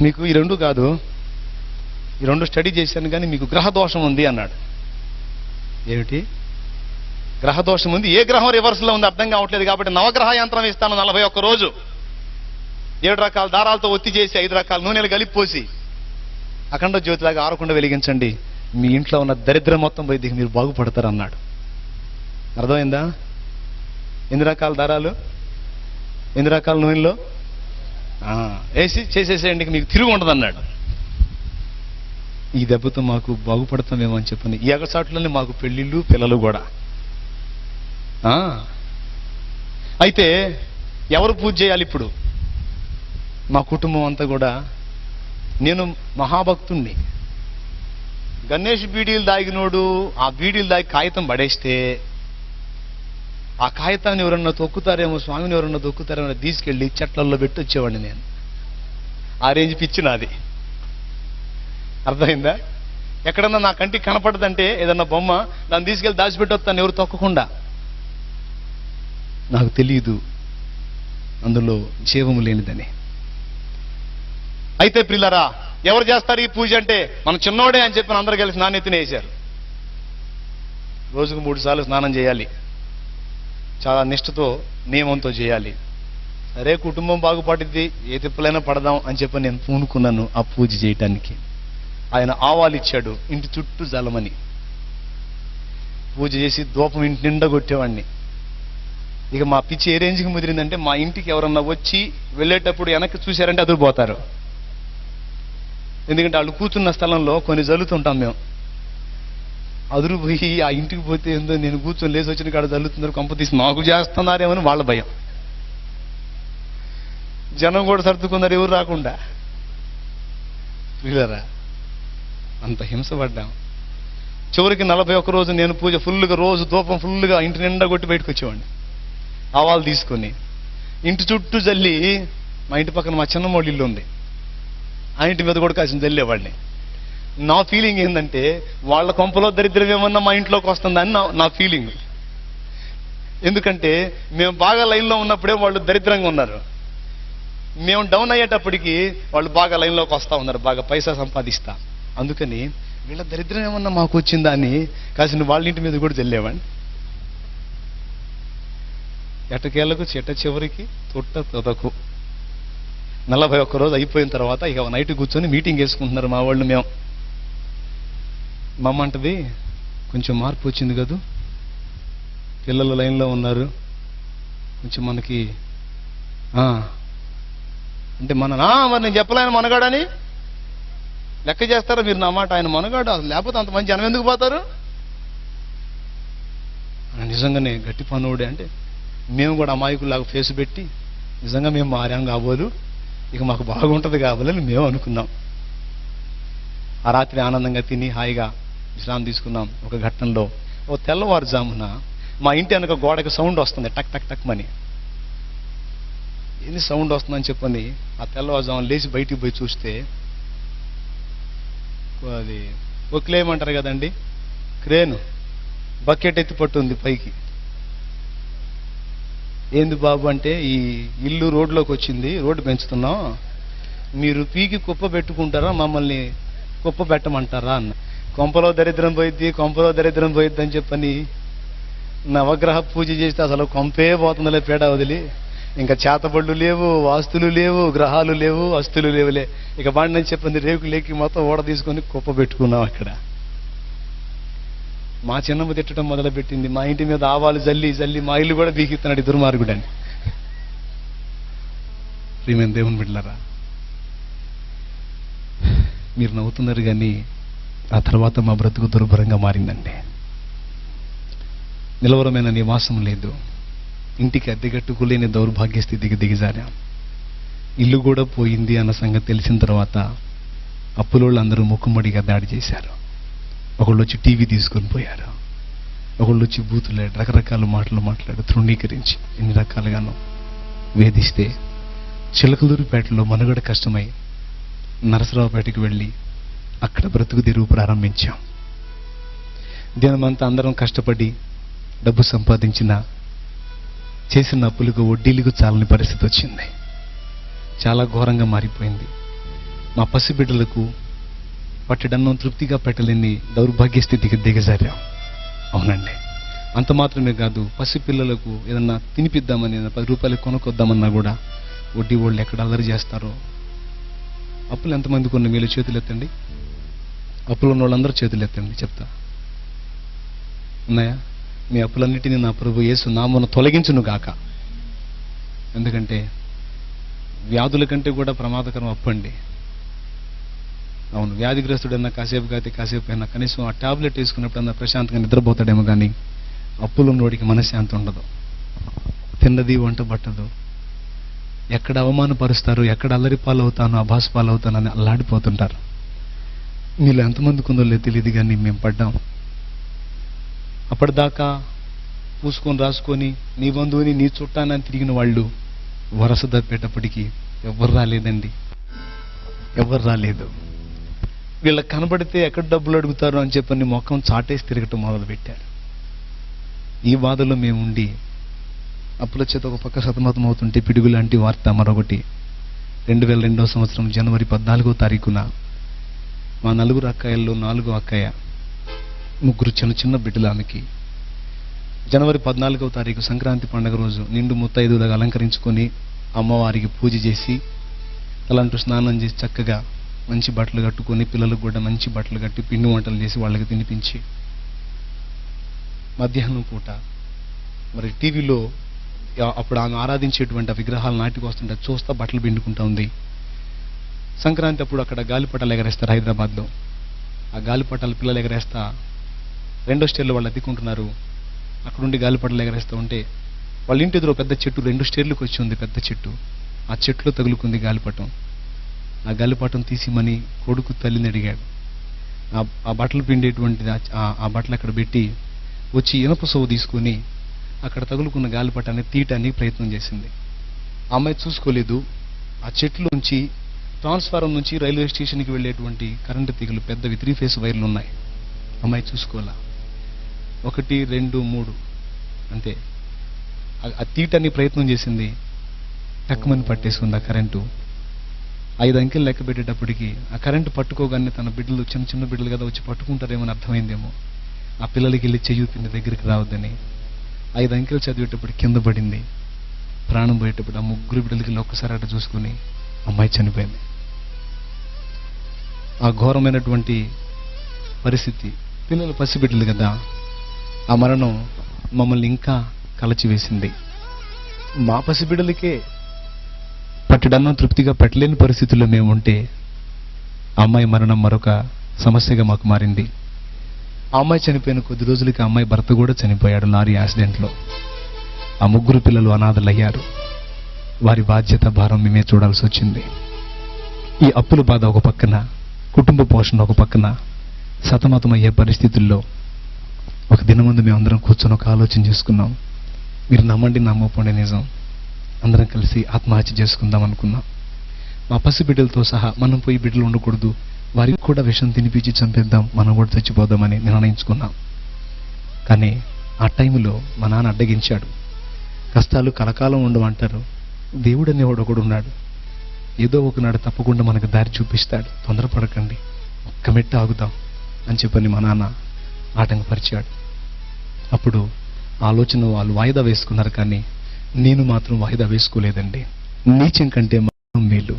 మీకు ఈ 2 కాదు, ఈ 2 స్టడీ చేశాను కానీ మీకు గ్రహదోషం ఉంది అన్నాడు. ఏమిటి గ్రహదోషం ఉంది? ఏ గ్రహం రివర్స్లో ఉంది అర్థం కావట్లేదు, కాబట్టి నవగ్రహ యంత్రం ఇస్తాను 41 రోజు, 7 రకాల దారాలతో ఒత్తి చేసి 5 రకాల నూనెలు కలిపిపోసి అఖండ జ్యోతిలాగా ఆరకుండా వెలిగించండి, మీ ఇంట్లో ఉన్న దరిద్రం మొత్తం పోయి మీరు బాగుపడతారు అన్నాడు. అర్థమైందా? ఎన్ని రకాల దారాలు, ఎన్ని రకాల నూనెలో వేసి చేసేసేయండి, మీకు తిరుగు ఉండదు అన్నాడు. ఈ దెబ్బతో మాకు బాగుపడతామేమో అని చెప్పని ఈ ఎగసాట్లోనే మాకు పెళ్ళిళ్ళు పిల్లలు కూడా. అయితే ఎవరు పూజ చేయాలి ఇప్పుడు? మా కుటుంబం అంతా కూడా. నేను మహాభక్తుణ్ణి, గణేష్ బీడీలు దాగినోడు ఆ బీడీలు దాగి కాగితం పడేస్తే ఆ కాగితాన్ని ఎవరన్నా తొక్కుతారేమో, స్వామిని ఎవరన్నా తొక్కుతారేమో తీసుకెళ్ళి చెట్లల్లో పెట్టి వచ్చేవాడిని నేను. ఆ రేంజ్ పిచ్చి నాది. అర్థమైందా? ఎక్కడన్నా నా కంటికి కనపడదంటే ఏదన్నా బొమ్మ, దాన్ని తీసుకెళ్ళి దాచిపెట్టొస్తాను ఎవరు తొక్కకుండా. నాకు తెలియదు అందులో జీవము లేనిదని. అయితే ప్రిల్లరా, ఎవరు చేస్తారు ఈ పూజ అంటే మన చిన్నోడే అని చెప్పి అందరూ కలిసి నాన్నెత్తిన వేశారు. రోజుకు 3 సార్లు స్నానం చేయాలి, చాలా నిష్ఠతో నియమంతో చేయాలి. సరే, కుటుంబం బాగుపడిద్ది, ఏ తిప్పలైనా పడదాం అని చెప్పి నేను పూనుకున్నాను ఆ పూజ చేయటానికి. ఆయన ఆవాలు ఇచ్చాడు, ఇంటి చుట్టూ జలమని. పూజ చేసి ధూపం ఇంటి నిండా కొట్టేవాడిని. ఇక మా పిచ్చి ఏ రేంజ్కి ముదిరిందంటే, మా ఇంటికి ఎవరన్నా వచ్చి వెళ్ళేటప్పుడు వెనక్కి చూశారంటే అదిరిపోతారు. ఎందుకంటే వాళ్ళు కూర్చున్న స్థలంలో కొన్ని జల్లుతుంటాం మేము. అదురుపోయి ఆ ఇంటికి పోతే ఏందో, నేను కూర్చొని లేచి వచ్చిన కాడ జల్లుతున్నారు, కొంప తీసి నాకు చేస్తున్నారేమని వాళ్ళ భయం. జనం కూడా సర్దుకున్నారు ఎవరు రాకుండా. ప్రియులారా, అంత హింసపడ్డాం. చివరికి 41 రోజు నేను పూజ ఫుల్గా, రోజు ధూపం ఫుల్గా ఇంటి నిండా కొట్టి బయటకు వచ్చేవాడిని. ఆవాలు తీసుకొని ఇంటి చుట్టూ జల్లి, మా ఇంటి పక్కన మా చిన్నమోళ్ళ ఇల్లు ఉంది, ఆ ఇంటి మీద కూడా కాసిన జల్లేవాడిని. నా ఫీలింగ్ ఏంటంటే, వాళ్ళ కొంపలో దరిద్రం ఏమన్నా మా ఇంట్లోకి వస్తుందని నా ఫీలింగ్. ఎందుకంటే మేము బాగా లైన్లో ఉన్నప్పుడే వాళ్ళు దరిద్రంగా ఉన్నారు, మేము డౌన్ అయ్యేటప్పటికి వాళ్ళు బాగా లైన్లోకి వస్తూ ఉన్నారు, బాగా పైసా సంపాదిస్తా. అందుకని వీళ్ళ దరిద్రం ఏమన్నా మాకు వచ్చిందా అని కాసిన వాళ్ళ ఇంటి మీద కూడా జల్లేవాడిని. ఎటకేళ్లకు చెట్ట చివరికి తొట్ట తొదకు 41 రోజు అయిపోయిన తర్వాత ఇక నైట్ కూర్చొని మీటింగ్ వేసుకుంటున్నారు మా వాళ్ళు. మేము మా అమ్మ అంటది, కొంచెం మార్పు వచ్చింది కదూ, పిల్లలు లైన్లో ఉన్నారు, కొంచెం మనకి అంటే మరి నేను చెప్పలేను మనగాడని లెక్క చేస్తారా మీరు నా మాట? ఆయన మనగాడు, లేకపోతే అంతమంది జనం ఎందుకు పోతారు? నిజంగానే గట్టి పనుడే. అంటే మేము కూడా అమాయకులాగా ఫేస్ పెట్టి, నిజంగా మేము మారాం కాబోలు, ఇక మాకు బాగుంటుంది కాబోలని మేము అనుకున్నాం. ఆ రాత్రి ఆనందంగా తిని హాయిగా విశ్రాంతి తీసుకున్నాం. ఒక ఘట్టంలో ఓ తెల్లవారుజామున మా ఇంటి వెనక గోడకి సౌండ్ వస్తుంది, టక్ టక్ టక్ మని. ఏంది సౌండ్ వస్తుందని చెప్పని ఆ తెల్లవారుజామున లేచి బయటికి పోయి చూస్తే, అది ఒక్లేమంటారు కదండి, క్రేను బకెట్ ఎత్తి పట్టుంది పైకి. ఏంది బాబు అంటే, ఈ ఇల్లు రోడ్లోకి వచ్చింది, రోడ్డు పెంచుతున్నాం, మీరు పీకి కుప్ప పెట్టుకుంటారా, మమ్మల్ని కుప్ప పెట్టమంటారా అన్న. కొంపలో దరిద్రం పోయిద్ది, కొంపలో దరిద్రం పోయిద్ది అని చెప్పని నవగ్రహ పూజ చేస్తే అసలు కొంపే పోతుందిలే పేడ వదిలి. ఇంకా చేతబళ్ళు లేవు, వాస్తులు లేవు, గ్రహాలు లేవు, అస్తులు లేవులే, ఇక బాండని చెప్పింది రేకులేకి మొత్తం ఓడ తీసుకొని కుప్ప పెట్టుకున్నాం అక్కడ. మా చిన్నమ్మ తిట్టడం మొదలుపెట్టింది, మా ఇంటి మీద ఆవాలు జల్లి జల్లి మా ఇల్లు కూడా బీకిస్తున్నాడు దుర్మార్గుడని. ప్రియమైన దేవుని బిడ్డలారా, మీరు నవ్వుతున్నారు కానీ ఆ తర్వాత మా బ్రతుకు దుర్భరంగా మారిందండి. నిలవరమైన నివాసం లేదు, ఇంటికి అద్దెగట్టుకోలేని దౌర్భాగ్య స్థితికి దిగజారాం. ఇల్లు కూడా పోయింది అన్న సంగతి తెలిసిన తర్వాత అప్పులోళ్ళు అందరూ ముక్కుమ్మడిగా దాడి చేశారు. ఒకళ్ళు వచ్చి టీవీ తీసుకొని పోయారు, ఒకళ్ళు వచ్చి బూతులాడు, రకరకాల మాటలు మాట్లాడు తృణీకరించి ఎన్ని రకాలుగానో వేధిస్తే చిలకలూరుపేటలో మనుగడ కష్టమై నరసరావుపేటకి వెళ్ళి అక్కడ బ్రతుకు తెరువు ప్రారంభించాం. దినమంతా అందరం కష్టపడి డబ్బు సంపాదించిన చేసిన అప్పులకు వడ్డీలకు చాలని పరిస్థితి వచ్చింది. చాలా ఘోరంగా మారిపోయింది. మా పసిబిడ్డలకు పట్టెడన్నం తృప్తిగా పెట్టలేని దౌర్భాగ్య స్థితికి దిగజారాం. అవునండి, అంత మాత్రమే కాదు, పసిపిల్లలకు ఏదన్నా తినిపిద్దామని 10 రూపాయలు కొనుక్కొద్దామన్నా కూడా వడ్డీ వాళ్ళు ఎక్కడ అల్లరి చేస్తారో. అప్పులు ఎంతమందికి ఉన్న మీరు చేతులు ఎత్తండి, అప్పులు ఉన్న వాళ్ళందరూ చేతులు ఎత్తండి, చెప్తా. ఉన్నాయా? మీ అప్పులన్నిటినీ నా ప్రభు యేసు నామమున తొలగించును గాక. ఎందుకంటే వ్యాధుల కంటే కూడా ప్రమాదకరం అప్పండి. అవును, వ్యాధిగ్రస్తుడన్నా కాసేపు కాతే కాసేపు అయినా కనీసం ఆ టాబ్లెట్ వేసుకున్నప్పుడన్నా ప్రశాంతంగా నిద్రపోతాడేమో కానీ అప్పులున్నోడికి మనశ్శాంతి ఉండదు. తిన్నది వంట పట్టదు, ఎక్కడ అవమానపరుస్తారు, ఎక్కడ అల్లరి పాలవుతాను, అభాస పాలవుతానని అల్లాడిపోతుంటారు. మీలో ఎంతమందికి ఉందో లేదు తెలియదు కానీ మేము పడ్డాం. అప్పటిదాకా పూసుకొని రాసుకొని నీ బంధువుని నీ చుట్టానని తిరిగిన వాళ్ళు వరస తప్పేటప్పటికీ ఎవరు రాలేదండి, ఎవరు రాలేదు. వీళ్ళకి కనబడితే ఎక్కడ డబ్బులు అడుగుతారు అని చెప్పని మొఖం చాటేసి తిరగటం మొదలుపెట్టారు. ఈ బాధలో మేము ఉండి అప్పుల చేత ఒక పక్క సతమతం అవుతుంటే పిడుగు లాంటి వార్త మరొకటి 2002వ సంవత్సరం జనవరి 14వ తారీఖున మా 4 అక్కయ్యల్లో 4వ అక్కయ్య, 3 చిన్న చిన్న బిడ్డలు ఆమెకి. జనవరి 14వ తారీఖు సంక్రాంతి పండుగ రోజు నిండు ముత్తైదులుగా అలంకరించుకొని అమ్మవారికి పూజ చేసి తలంటూ స్నానం చేసి చక్కగా మంచి బట్టలు కట్టుకొని పిల్లలకు కూడా మంచి బట్టలు కట్టి పిండి వంటలు చేసి వాళ్ళకి తినిపించి మధ్యాహ్నం పూట మరి టీవీలో అప్పుడు ఆమె ఆరాధించేటువంటి ఆ విగ్రహాలు నాటికి వస్తుంటే చూస్తా బట్టలు పిండుకుంటా ఉంది. సంక్రాంతి అప్పుడు అక్కడ గాలిపటాలు ఎగరేస్తారు హైదరాబాద్లో. ఆ గాలిపటాలు పిల్లలు ఎగరేస్తా 2వ స్టేర్లో వాళ్ళు అద్దెకుంటున్నారు. అక్కడుండి గాలిపటాలు ఎగరేస్తూ ఉంటే వాళ్ళ ఇంటి ఎదురు పెద్ద చెట్టు 2 స్టేర్లకు వచ్చి ఉంది, పెద్ద చెట్టు. ఆ చెట్టులో తగులుకుంది గాలిపటం. ఆ గాలిపటం తీసిమని కొడుకు తల్లిని అడిగాడు. ఆ బట్టలు పిండేటువంటిది ఆ బట్టలు అక్కడ పెట్టి వచ్చి ఇనప సొవ్వు తీసుకుని అక్కడ తగులుకున్న గాలిపటాన్ని తీయటానికి ప్రయత్నం చేసింది. ఆ అమ్మాయి చూసుకోలేదు. ఆ చెట్టులోంచి ట్రాన్స్ఫారం నుంచి రైల్వే స్టేషన్కి వెళ్ళేటువంటి కరెంటు తీగలు పెద్దవి 3 ఫేస్ వైర్లు ఉన్నాయి. అమ్మాయి చూసుకోవాలా. 1, 2, 3 అంతే. ఆ తీయటానికి ప్రయత్నం చేసింది. టక్కుమని పట్టేసుకుంది ఆ కరెంటు. 5 అంకెలు లెక్క పెట్టేటప్పటికి ఆ కరెంటు పట్టుకోగానే తన బిడ్డలు చిన్న చిన్న బిడ్డలు కదా వచ్చి పట్టుకుంటారేమని అర్థమైందేమో. ఆ పిల్లలకి వెళ్ళి చెయ్యూపింది దగ్గరికి రావద్దని. 5 అంకెలు చదివేటప్పుడు కింద పడింది. ప్రాణం పోయేటప్పుడు ఆ 3 బిడ్డలకి ఒక్కసారి అట చూసుకుని అమ్మాయి చనిపోయింది. ఆ ఘోరమైనటువంటి పరిస్థితి, పిల్లలు పసిబిడ్డలు కదా, ఆ మరణం మమ్మల్ని ఇంకా కలచివేసింది. మా పసిబిడ్డలకే పట్టడన్నం తృప్తిగా పెట్టలేని పరిస్థితుల్లో మేము ఉంటే ఆ అమ్మాయి మరణం మరొక సమస్యగా మాకు మారింది. ఆ అమ్మాయి చనిపోయిన కొద్ది రోజులకి ఆ అమ్మాయి భర్త కూడా చనిపోయాడు లారీ యాక్సిడెంట్లో. ఆ 3 పిల్లలు అనాథలయ్యారు. వారి బాధ్యత భారం మేమే చూడాల్సి వచ్చింది. ఈ అప్పుల బాధ ఒక పక్కన, కుటుంబ పోషణ ఒక పక్కన సతమతమయ్యే పరిస్థితుల్లో ఒక దినం ముందు మేమందరం కూర్చొని ఒక ఆలోచన చేసుకున్నాం. మీరు నమ్మండి నమ్మకపోండి, నిజం. అందరం కలిసి ఆత్మహత్య చేసుకుందాం అనుకున్నాం. మా పసిబిడ్డలతో సహా మనం పోయి బిడ్డలు ఉండకూడదు, వారికి కూడా విషం తినిపించి చంపేద్దాం, మనం కూడా చచ్చిపోదామని నిర్ణయించుకున్నాం. కానీ ఆ టైంలో మా నాన్న అడ్డగించాడు. కష్టాలు కలకాలం ఉండవంటారు. దేవుడు అనేవాడు ఒకడు ఉన్నాడు. ఏదో ఒకనాడు తప్పకుండా మనకు దారి చూపిస్తాడు, తొందరపడకండి, ఒక్క మెట్టు ఆగుదాం అని చెప్పని మా నాన్న ఆటంకపరిచాడు. అప్పుడు ఆలోచన వాళ్ళు వాయిదా వేసుకున్నారు, కానీ నేను మాత్రం వాయిదా వేసుకోలేదండి. నీచం కంటే మరణం మేలు.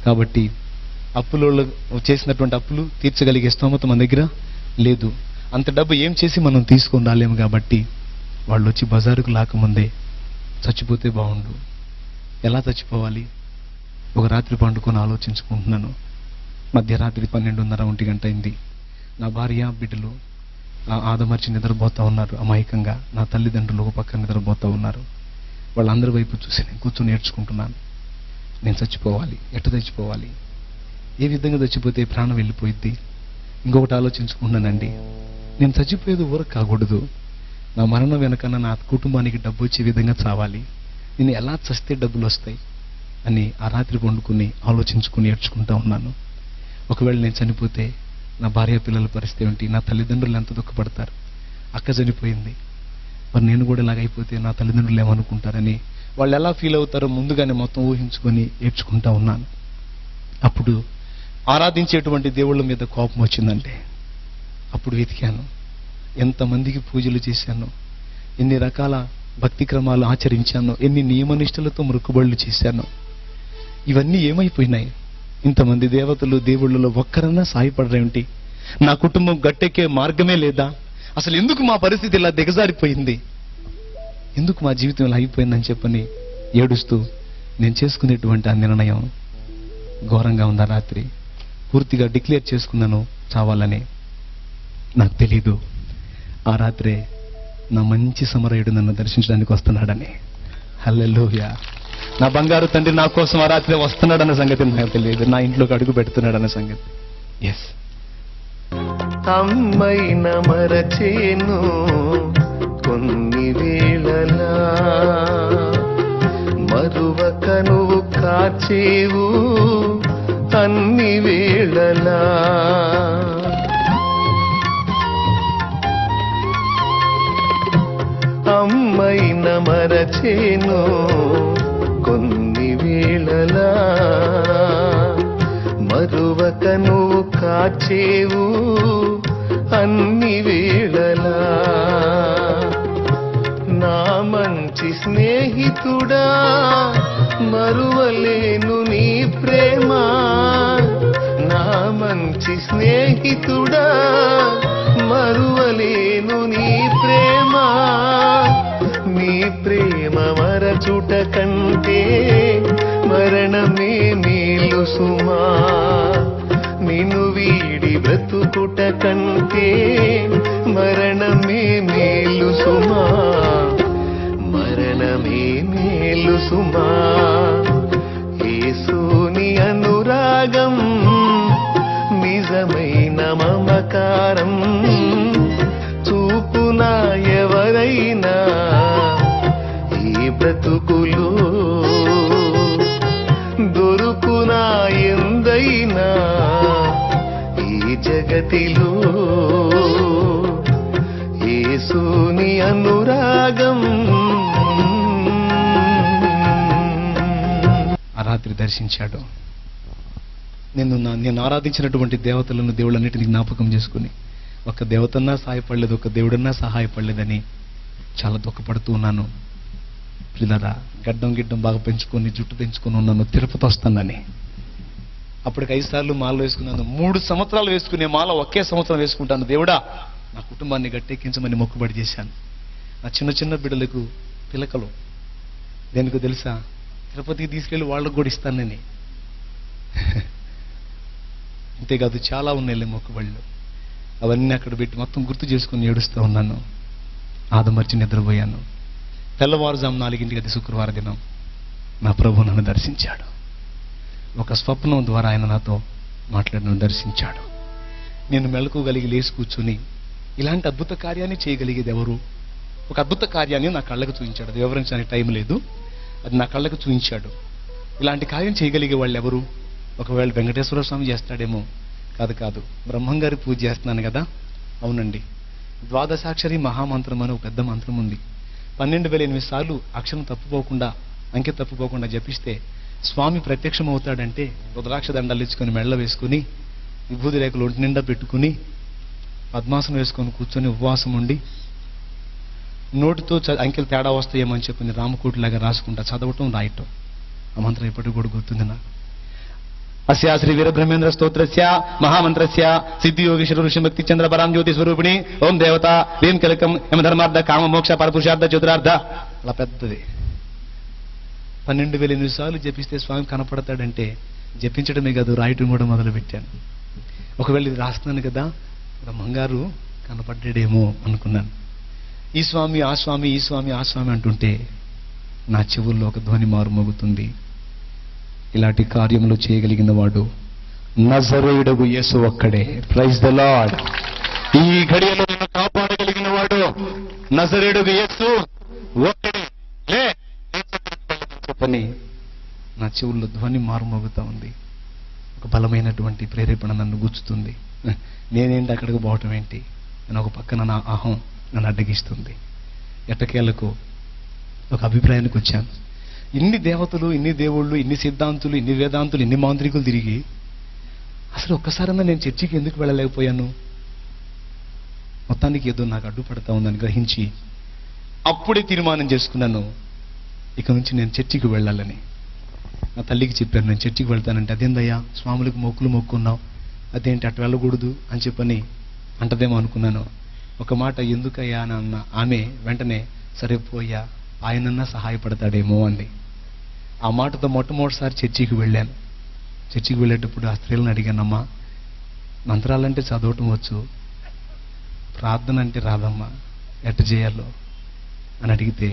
కాబట్టి అప్పులో చేసినటువంటి అప్పులు తీర్చగలిగే స్తోమత మన దగ్గర లేదు. అంత డబ్బు ఏం చేసి మనం తీసుకొని రాలేము. కాబట్టి వాళ్ళు వచ్చి బజారుకు లాకముందే చచ్చిపోతే బాగుండు, ఎలా చచ్చిపోవాలి? ఒక రాత్రి పండుకొని ఆలోచించుకుంటున్నాను. మధ్యరాత్రి 12:30, 1 గంట అయింది. నా భార్య బిడ్డలు ఆదమర్చి నిద్రపోతా ఉన్నారు అమాయకంగా. నా తల్లిదండ్రులు ఒక పక్క నిద్రపోతా ఉన్నారు. వాళ్ళందరి వైపు చూసి నేను కూర్చొని నేర్చుకుంటున్నాను. నేను చచ్చిపోవాలి, ఎట్ట చచ్చిపోవాలి, ఏ విధంగా చచ్చిపోతే ప్రాణం వెళ్ళిపోయిద్ది. ఇంకొకటి ఆలోచించుకుంటున్నానండి, నేను చచ్చిపోయేది ఊరకు కాకూడదు. నా మరణం వెనకన్నా నా కుటుంబానికి డబ్బు వచ్చే విధంగా చావాలి. నేను ఎలా చస్తే డబ్బులు వస్తాయి అని ఆ రాత్రి పండుకుని ఆలోచించుకుని ఏడ్చుకుంటా ఉన్నాను. ఒకవేళ నేను చనిపోతే నా భార్య పిల్లల పరిస్థితి ఏంటి? నా తల్లిదండ్రులు ఎంత దుఃఖపడతారు? అక్క చనిపోయింది, మరి నేను కూడా ఇలాగైపోతే నా తల్లిదండ్రులు ఏమనుకుంటారని, వాళ్ళు ఎలా ఫీల్ అవుతారో ముందుగానే మొత్తం ఊహించుకొని ఏడ్చుకుంటా ఉన్నాను. అప్పుడు ఆరాధించేటువంటి దేవుళ్ళ మీద కోపం వచ్చిందంటే అప్పుడు వెతికాను. ఎంతమందికి పూజలు చేశాను, ఎన్ని రకాల భక్తి క్రమాలు ఆచరించాను, ఎన్ని నియమనిష్టలతో మొక్కుబడులు చేశాను. ఇవన్నీ ఏమైపోయినాయి? ఇంతమంది దేవతలు దేవుళ్ళలో ఒక్కరన్నా సాయపడరేమిటి? నా కుటుంబం గట్టెక్కే మార్గమే లేదా? అసలు ఎందుకు మా పరిస్థితి ఇలా దిగజారిపోయింది? ఎందుకు మా జీవితం ఇలా అయిపోయిందని చెప్పని ఏడుస్తూ నేను చేసుకునేటువంటి ఆ నిర్ణయం ఘోరంగా ఉంది. రాత్రి పూర్తిగా డిక్లేర్ చేసుకున్నాను చావాలని. నాకు తెలీదు ఆ రాత్రే నా మంచి సమరయుడు నన్ను దర్శించడానికి వస్తున్నాడని. హల్లెలూయా! నా బంగారు తండ్రి నా కోసం ఆ రాత్రి వస్తున్నాడన్న సంగతి నాకు తెలియదు. నా ఇంట్లోకి అడుగు పెడుతున్నాడన్న సంగతి. ఎస్, అమ్మైన మరచేను కొన్ని వేళలా, మరువక నువ్వు కాచేవు అన్ని వేళలా. అమ్మైన మరచేను కొన్ని వేళలా, కాచేవు అన్ని వేళలా. నా మంచి స్నేహితుడా మరువలేను నీ ప్రేమ. నా మంచి స్నేహితుడా మరువలేను నీ ప్రేమ. నీ ప్రేమ మరచుట కంటే మరణమే మేలు సుమా. నిన్ను వీడి బ్రతుకుట కంటే మరణమే మేలు సుమా. మరణమే మేలు సుమా. యేసుని అనురాగం నిజమైన మమకారం చూపునా ఎవరైనా ఈ బ్రతుకులో. దొరుకునా ఎందైనా ఈ జగతిలో యేసుని అనురాగం. ఆ రాత్రి దర్శించాడు. నేను ఆరాధించినటువంటి దేవతలను దేవుళ్ళన్నిటిని జ్ఞాపకం చేసుకుని ఒక దేవతన్నా సహాయపడలేదు, ఒక దేవుడన్నా సహాయపడలేదని చాలా దుఃఖపడుతూ ఉన్నాను. పిల్లరా, గిడ్డం బాగా పెంచుకొని జుట్టు పెంచుకొని ఉన్నాను, తిరుపతి వస్తానని. అప్పటికి 5 సార్లు మాల వేసుకున్నాను. 3 సంవత్సరాలు వేసుకునే మాల ఒకే సంవత్సరం వేసుకుంటాను. దేవుడా నా కుటుంబాన్ని గట్టెక్కించమని మొక్కుబడి చేశాను. నా చిన్న బిడ్డలకు పిలకలు దేనికో తెలుసా? తిరుపతికి తీసుకెళ్లి వాళ్ళకు కూడా ఇస్తానని. అంతేకాదు చాలా ఉన్నాయి మొక్కుబళ్ళు. అవన్నీ అక్కడ పెట్టి మొత్తం గుర్తు చేసుకుని ఏడుస్తూ ఉన్నాను. ఆదమర్చి నిద్రపోయాను. తెల్లవారుజాము 4 అది శుక్రవారం దినం నా ప్రభు నన్ను దర్శించాడు. ఒక స్వప్నం ద్వారా ఆయన నాతో మాట్లాడి దర్శించాడు. నేను మెలకువగలిగి లేచి కూర్చుని ఇలాంటి అద్భుత కార్యాన్ని చేయగలిగేది ఎవరు? ఒక అద్భుత కార్యాన్ని నా కళ్ళకు చూపించాడు. అది వివరించడానికి టైం లేదు. అది నా కళ్ళకు చూపించాడు. ఇలాంటి కార్యం చేయగలిగే వాళ్ళు ఎవరు? ఒకవేళ వెంకటేశ్వర స్వామి చేస్తాడేమో. కాదు, బ్రహ్మంగారి పూజ చేస్తున్నాను కదా. అవునండి, ద్వాదశాక్షరి మహామంత్రం అని ఒక పెద్ద మంత్రం ఉంది. 12,008 సార్లు అక్షరం తప్పుపోకుండా, అంకె తప్పుపోకుండా జపిస్తే స్వామి ప్రత్యక్షం అవుతాడంటే రుద్రాక్ష దండాలు ఇచ్చుకొని మెళ్ళ వేసుకుని విభూతి రేఖలు ఒంటి నిండా పెట్టుకుని పద్మాసనం వేసుకొని కూర్చొని ఉపవాసం ఉండి నోటితో అంకెలు తేడా వస్తాయేమని చెప్పి రామకోటిలాగా రాసుకుంటా చదవటం రాయటం. ఆ మంత్రం ఇప్పటికి కూడా గుర్తుంది నాకు. అస్యా శ్రీ వీరబ్రహ్మేంద్ర స్తోత్రస్య మహామంత్రస్య సిద్ధియోగేశ్వర ఋషిభక్తి చంద్ర పరాం జ్యోతి స్వరూపిణి ఓం దేవత వేం కలకం యమధర్మార్థ కామ మోక్ష పరపురుషార్థ చతురార్థ. అలా పెద్దది 12,008 సార్లు జపిస్తే స్వామి కనపడతాడంటే జపించడమే కాదు, రాయటం కూడా మొదలు పెట్టాను. ఒకవేళ ఇది రాస్తున్నాను కదా, బ్రహ్మంగారు కనపడ్డాడేమో అనుకున్నాను. ఈ స్వామి ఆ స్వామి, ఈ స్వామి ఆ స్వామి అంటుంటే నా చెవుల్లో ఒక ధ్వని మారుమోగుతుంది. ఇలాంటి కార్యములు చేయగలిగిన వాడు నజరేయుడగు యేసు ఒక్కడే. Praise the lord. ఈ ఘడియలో నిన్ను కాపాడగలిగిన వాడు నజరేయుడగు యేసు ఒక్కడే. చెప్పని నా చెవుల్లో ధ్వని మారుమోగుతా ఉంది. ఒక బలమైనటువంటి ప్రేరేపణ నన్ను గుచ్చుతుంది. నేనేంటి అక్కడికి పోవటం ఏంటి అని ఒక పక్కన నా అహం నన్ను అడ్డగిస్తుంది. ఎట్టకేలకు ఒక అభిప్రాయానికి వచ్చాను. ఇన్ని దేవతలు, ఇన్ని దేవుళ్ళు, ఇన్ని సిద్ధాంతులు, ఇన్ని వేదాంతులు, ఇన్ని మాంత్రికులు తిరిగి అసలు ఒక్కసారన్నా నేను చర్చికి ఎందుకు వెళ్ళలేకపోయాను? మొత్తానికి ఏదో నాకు అడ్డుపడతా ఉందని గ్రహించి అప్పుడే తీర్మానం చేసుకున్నాను, ఇక నుంచి నేను చర్చికి వెళ్ళాలని. నా తల్లికి చెప్పాను, నేను చర్చికి వెళ్తానంటే అదేందయ్యా స్వాములకు మొక్కులు మొక్కున్నావు, అదేంటి అటు వెళ్ళకూడదు అని చెప్పని అంటదేమో అనుకున్నాను. ఒక మాట ఎందుకయ్యా అని అన్న ఆమె వెంటనే సరే పోయా ఆయనన్నా సహాయపడతాడేమో అంది. ఆ మాటతో మొట్టమొదటిసారి చర్చికి వెళ్ళాను. చర్చికి వెళ్ళేటప్పుడు ఆ స్త్రీలను అడిగానమ్మా, మంత్రాలంటే చదవటం వచ్చు, ప్రార్థన అంటే రాదమ్మా, ఎట్ట చేయాలో అని అడిగితే,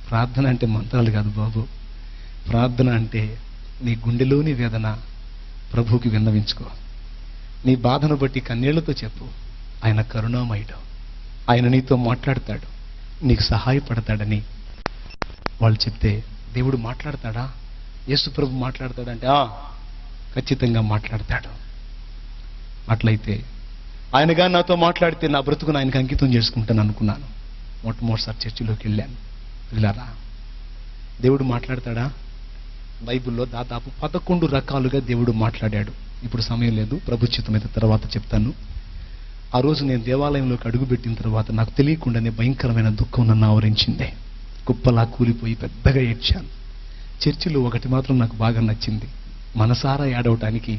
ప్రార్థన అంటే మంత్రాలు కాదు బాబు, ప్రార్థన అంటే నీ గుండెలోని వేదన ప్రభువుకి విన్నవించుకో, నీ బాధను బట్టి కన్నీళ్లతో చెప్పు. ఆయన కరుణామయుడు, ఆయన నీతో మాట్లాడతాడు, నీకు సహాయపడతాడని వాళ్ళు చెప్తే, దేవుడు మాట్లాడతాడా, యేసు ప్రభు మాట్లాడతాడంటే ఖచ్చితంగా మాట్లాడతాడు. అట్లయితే ఆయనగా నాతో మాట్లాడితే నా బ్రతుకును ఆయనకు అంకితం చేసుకుంటాను అనుకున్నాను. మొట్టమొదటిసారి చర్చిలోకి వెళ్ళాను. వెళ్ళారా? దేవుడు మాట్లాడతాడా? బైబిల్లో దాదాపు 11 రకాలుగా దేవుడు మాట్లాడాడు. ఇప్పుడు సమయం లేదు, ప్రభుత్వం అయితే తర్వాత చెప్తాను. ఆ రోజు నేను దేవాలయంలోకి అడుగుపెట్టిన తర్వాత నాకు తెలియకుండానే భయంకరమైన దుఃఖం నన్ను ఆవరించింది. కుప్పలా కూలిపోయి పెద్దగా ఏడ్చాను. చర్చిలో ఒకటి మాత్రం నాకు బాగా నచ్చింది, మనసారా ఏడవటానికి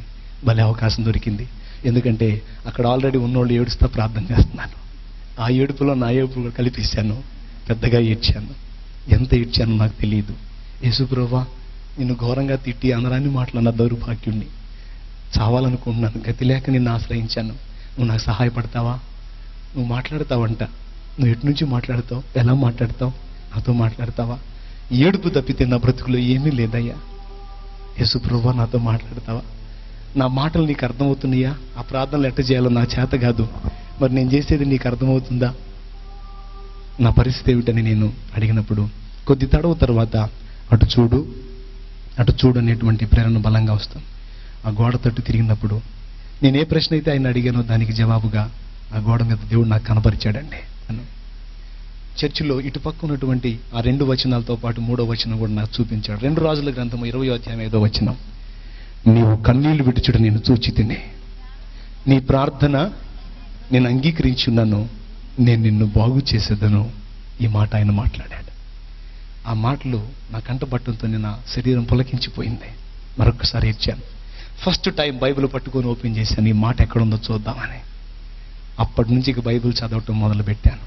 భలే అవకాశం దొరికింది. ఎందుకంటే అక్కడ ఆల్రెడీ ఉన్నోళ్ళు ఏడుస్తా ప్రార్థన చేస్తున్నాను. ఆ ఏడుపులో నా ఏడుపు కూడా కలిపేశాను, పెద్దగా ఏడ్చాను. ఎంత ఏడ్చానో నాకు తెలియదు. యేసుప్రభువా, నిన్ను ఘోరంగా తిట్టి అందరాన్ని మాట్లాడిన దౌర్భాగ్యుణ్ణి, చావాలనుకుంటున్నాను, గతి లేక నిన్ను ఆశ్రయించాను. నువ్వు నాకు సహాయపడతావా? నువ్వు మాట్లాడతావంట. నువ్వు ఎటు నుంచి మాట్లాడతావు? ఎలా మాట్లాడతావు? నాతో మాట్లాడతావా? ఏడుపు తప్పితే నా బ్రతుకులో ఏమీ లేదయ్యా. యేసుప్రభువా, నాతో మాట్లాడతావా? నా మాటలు నీకు అర్థమవుతున్నాయా? ఆ ప్రార్థనలు ఎట్ట చేయాలో నా చేత కాదు, మరి నేను చేసేది నీకు అర్థమవుతుందా? నా పరిస్థితి ఏమిటని నేను అడిగినప్పుడు కొద్ది తడవ తర్వాత అటు చూడు అనేటువంటి ప్రేరణ బలంగా వస్తాను. ఆ గోడ తట్టు తిరిగినప్పుడు నేను ఏ ప్రశ్న అయితే ఆయన అడిగానో దానికి జవాబుగా ఆ గోడ మీద దేవుడు నాకు కనపరిచాడండి. చర్చిలో ఇటుపక్క ఉన్నటువంటి ఆ 2 వచనాలతో పాటు 3వ వచనం కూడా నాకు చూపించాడు. 2 రాజుల గ్రంథము 20వ అధ్యాయం 5వ వచనం. నీవు కన్నీళ్లు విడుచుట నేను చూచి తినే, నీ ప్రార్థన నేను అంగీకరించున్నాను, నేను నిన్ను బాగు చేసేదను. ఈ మాట ఆయన మాట్లాడాడు. ఆ మాటలు నా కంటపట్టడంతో నా శరీరం పులకించిపోయింది. మరొకసారి ఇచ్చాను. ఫస్ట్ టైం బైబిల్ పట్టుకొని ఓపెన్ చేశాను, ఈ మాట ఎక్కడుందో చూద్దామని. అప్పటి నుంచి ఇక బైబిల్ చదవటం మొదలు పెట్టాను.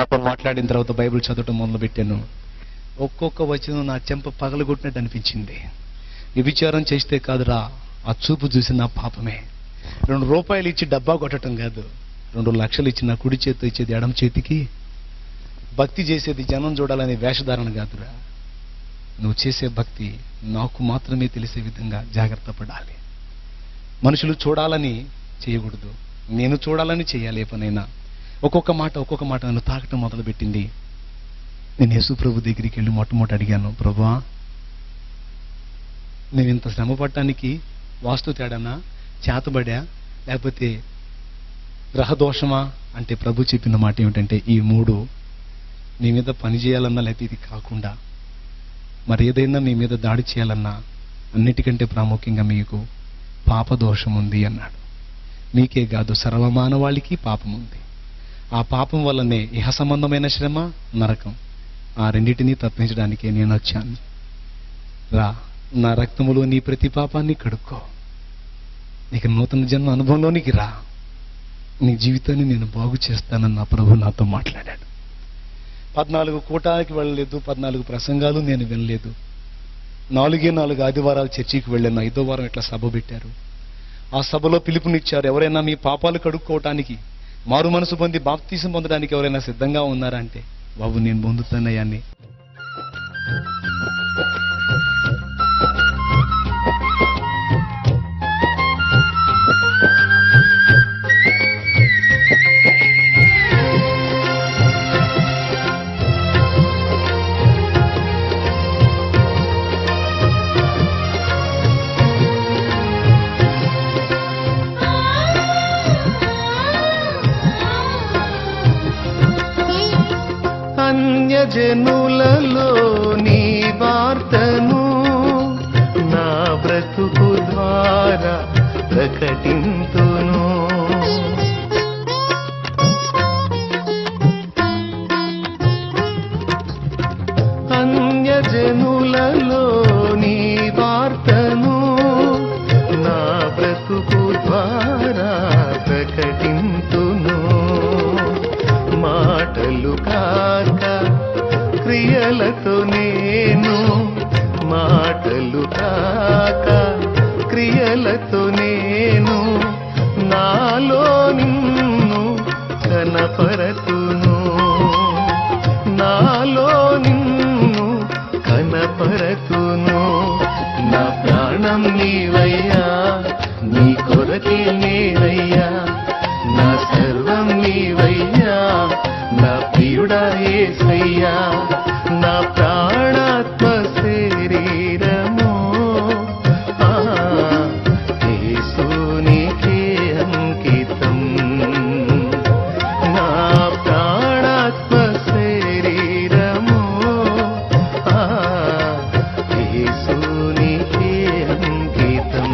అప్పుడు మాట్లాడిన తర్వాత బైబిల్ చదవటం మొదలు పెట్టాను. ఒక్కొక్క వచనం నా చెంప పగలగొట్టినట్టు అనిపించింది. వ్యభిచారం చేస్తే కాదురా, ఆ చూపు చూసి నా పాపమే. 2 రూపాయలు ఇచ్చి డబ్బా కొట్టడం కాదు, 2 లక్షలు ఇచ్చి నా కుడి చేతితో ఇచ్చేది ఎడమ చేతికి. భక్తి చేసేది జనం చూడాలనే వేషధారణ కాదురా. నువ్వు చేసే భక్తి నాకు మాత్రమే తెలిసే విధంగా జాగ్రత్త పడాలి. మనుషులు చూడాలని చేయకూడదు, నేను చూడాలని చేయాలి. ఏ పనైనా ఒక్కొక్క మాట నన్ను తాకటం మొదలుపెట్టింది. నేను యేసు ప్రభు దగ్గరికి వెళ్ళి మొట్టమొదటి అడిగాను, ప్రభువా, నేను ఇంత శ్రమ పడటానికి వాస్తు తేడానా, చేతబడా, లేకపోతే గ్రహదోషమా అంటే ప్రభు చెప్పిన మాట ఏమిటంటే, ఈ 3 నీ మీద పని చేయాలన్నా, లేకపోతే ఇది కాకుండా మరి ఏదైనా మీ మీద దాడి చేయాలన్నా అన్నిటికంటే ప్రాముఖ్యంగా మీకు పాపదోషం ఉంది అన్నాడు. మీకే కాదు, సర్వమానవాళికి పాపం ఉంది. ఆ పాపం వల్లనే ఇహ సంబంధమైన శ్రమ, నరకం, ఆ రెండింటినీ తప్పించడానికే నేను వచ్చాను. రా, నా రక్తములో నీ ప్రతి పాపాన్ని కడుక్కో, నీకు నూతన జన్మ అనుభవంలోనికి రా, నీ జీవితాన్ని నేను బాగు చేస్తానని నా ప్రభు నాతో మాట్లాడాడు. 14 కూటానికి వెళ్ళలేదు, 14 ప్రసంగాలు నేను వినలేదు. 4 ఆదివారాలు చర్చికి వెళ్ళాను. 5వ వారం ఇట్లా సభ పెట్టారు. ఆ సభలో పిలుపునిచ్చారు, ఎవరైనా మీ పాపాలు కడుక్కోవటానికి, మారు మనసు పొంది బాప్తీసం పొందడానికి ఎవరైనా సిద్ధంగా ఉన్నారా అంటే, బాబు నేను పొందుతానయ్యాన్ని. అన్యజనులలో నీ వార్తను నా బ్రతుకు ద్వారా ప్రకటింతును. అన్యజనులలో నీ వార్తను నా బ్రతుకు ద్వారా ప్రకటింతును. మాటలు కాక క్రియలతో నేను, మాటలు కాక క్రియలతో నేను నాలో నిన్ను కనపరతును, నాలో నిన్ను కనపరతును. నా ప్రాణం నీవయ్యా, నీ కొరకే నేనయ్యా, నా సర్వం నీవయ్యా, నా ప్రియుడా యేసయ్యా, నా ప్రాణాత్మ శరీరము యేసునికే అంకితం. నా ప్రాణాత్మ శరీరము యేసునికే అంకితం.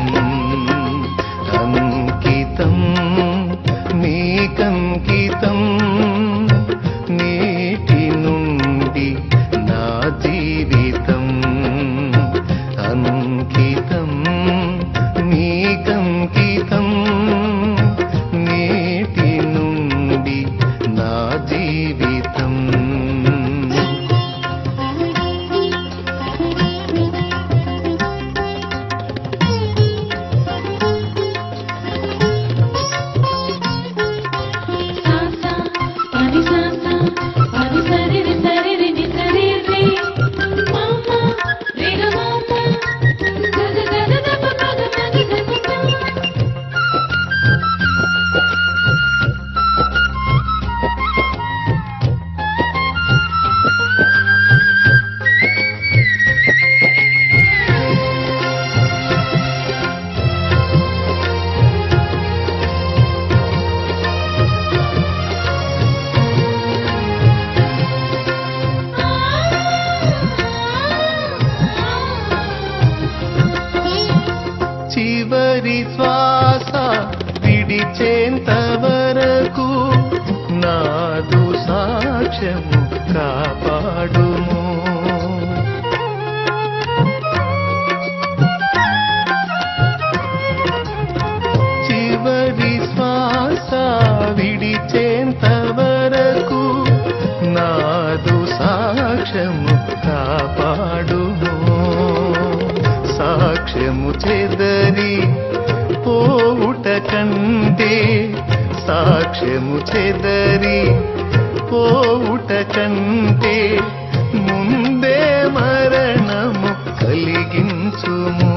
నాదు సాక్ష్యము కాపాడుము. చివరి శ్వాస విడిచేంత వరకు నాదు సాక్ష్యము కాపాడుము. సాక్ష్యము చెదరి పోవుట కంటే, సాక్ష్యము చెదరి పోవుట కంటే ముందే మరణము కలిగించుము.